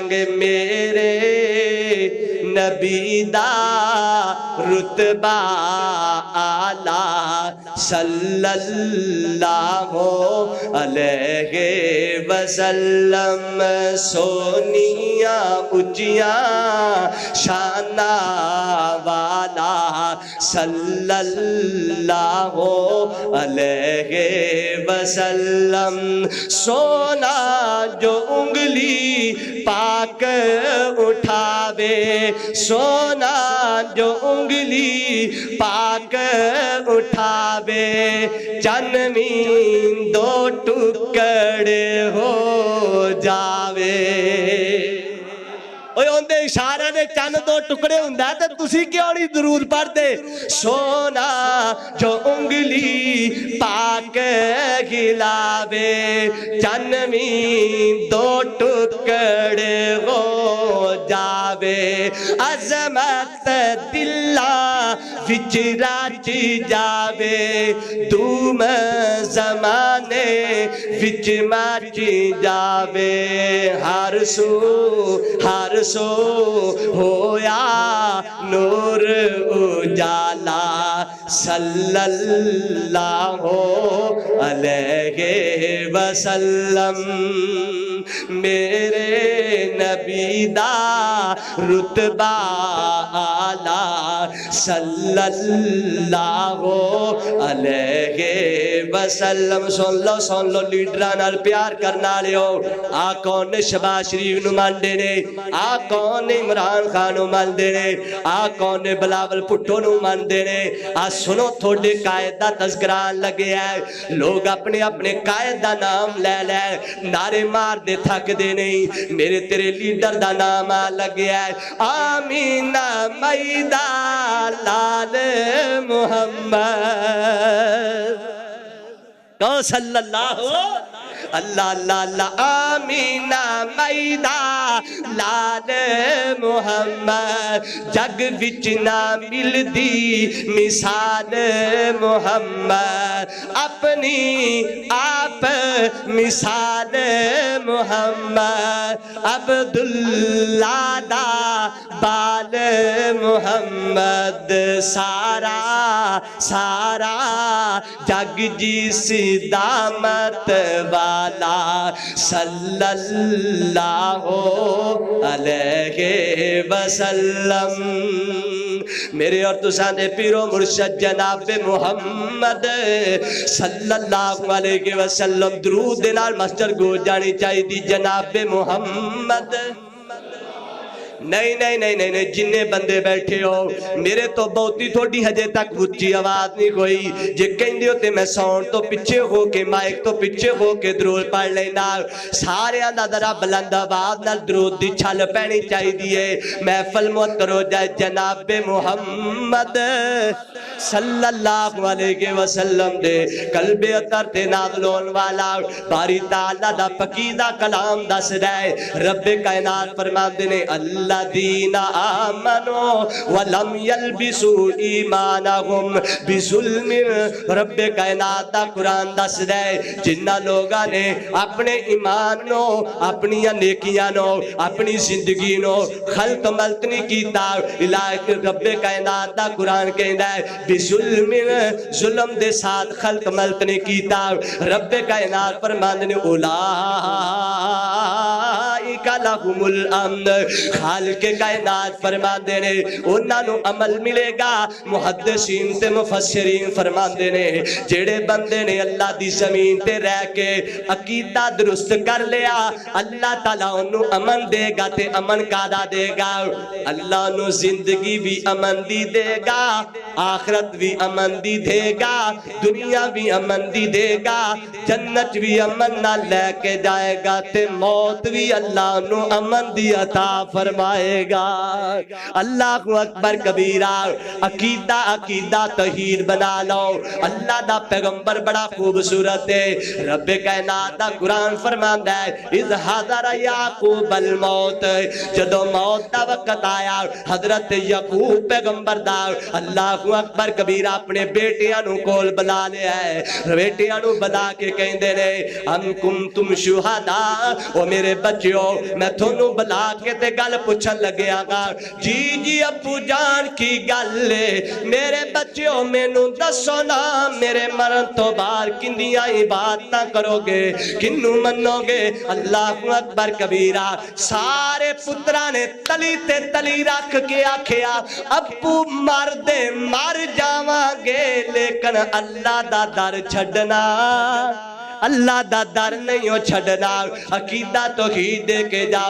میرے نبی دا رتبہ آلہ صلی اللہ علیہ وسلم سونیاں اچیاں شانہ والا صلی اللہ علیہ وسلم سونا جو انگلی پاک اٹھاوے سونا جو انگلی پاک اٹھاوے جنمین دو ٹکڑے ہو جاوے اندے اشارے دے چند دو ٹکڑے ہوندا تے تسی کیوں نہیں درود پڑھتے سونا جو انگلی پاک ہلاوے جنمین دو ٹکڑے ہو جاوے عظمت دلہ وچ راچ جاوے دوم زمانے وچ مچ جاوے ہر سو ہویا نور اجالا صلی اللہ علیہ وسلم میرے نبی دا رتبہ آلہ صلی اللہ علیہ وسلم سن لو لیڈران پیار کرنا لے ہو آ کون شہباز شریف نو مانڈے نے آ کون عمران خان نو مانڈے نے آ کون بلاول بھٹو نو مانڈے نے آ سنو تھوڑے قائد دا تذکران لگے ہے لوگ اپنے اپنے قائد دا نام لے لے نعرے مار دے تھک دے نہیں میرے تیرے لیڈر دا نام لگے ہے آمینہ میدہ لال محمد کہو صلی اللہ اللہ اللہ اللہ آمینہ میدہ لال محمد جگ وچ نہ مل دی مثال محمد اپنی آپ مثال محمد عبداللہ دا بال محمد سارا جگ جس دامت والا صلی اللہ علیہ وسلم میرے اور تسانے پیرو مرشد جناب محمد صلی اللہ علیہ وسلم درود نال مسجد گو جانی چاہی دی جناب محمد نہیں جنہیں بندے بیٹھے ہو میرے تو بہتی تھوڑی ہجے تک اچھی آواز نہیں کوئی جے کہیں دیو تے میں ساؤنڈ تو پچھے ہو کے مائک تو پچھے ہو کے درود پڑھ لینا سارے آندہ ذرا بلند آواز نال درود دی چھل پہنی چاہی دیئے محفل معطر ہو جائے جناب محمد صلی اللہ علیہ وسلم دے قلب اطہر تے نازلون والا باری تعالیٰ دا پکیدہ کلام دس رہے رب کائنات فرمان دینے الذین آمنوا ولم یلبسوا ایمانہم بظلم رب کائنات دا قرآن دس رہے جنہ لوگاں نے اپنے ایمانوں اپنی نیکیانوں اپنی زندگی نو خلط ملت نہیں کیتا الہ رب کائنات دا قرآن کہندا ہے بظلم ظلم دے ساتھ خلق ملت نے کیتا رب کائنات فرماندے نے اولئک لہم الامن خالق کائنات فرماندے نے انہاں نو عمل ملے گا محدثین تے مفسرین فرماندے نے جڑے بندے نے اللہ دی زمین تے رہ کے عقیدہ درست کر لیا اللہ تعالیٰ انہوں امن دے گا تے امن کادا دے گا اللہ انہوں زندگی بھی امن دی دے گا آخرت بھی امن دی دے گا دنیا بھی امن دی دے گا جنت بھی امن نہ لے کے جائے گا تے موت بھی اللہ نو امن دی عطا فرمائے گا اللہ اکبر کبیرہ عقیدہ توحید بنا لو اللہ دا پیغمبر بڑا خوبصورت ہے رب کائنات دا قرآن فرماندا ہے اذ حضر یعقوب الموت جدو موت دا وقت آیا حضرت یعقوب پیغمبر دا اللہ اکبر کبیرہ اپنے بیٹیاں نو کول بلا لیا ہے بیٹیاں نو بلا کے کہیں دے رہے ہم کنتم شہداء او میرے بچیوں میں تھونوں بلا کے تے گل پوچھن لگیا گا جی جی ابو جان کی گل میرے بچیوں مینوں دسو نا میرے مرن تو بعد کندیاں عبادتاں کرو گے کنوں منو گے اللہ اکبر کبیرہ سارے پتراں نے تلی تے تلی رکھ کے آکھیا ابو مر دے مر جاواں گے لیکن اللہ دا در چھڈنا اللہ دا در نہیں ہو چھڈنا عقیدہ توحید دے کے جاؤ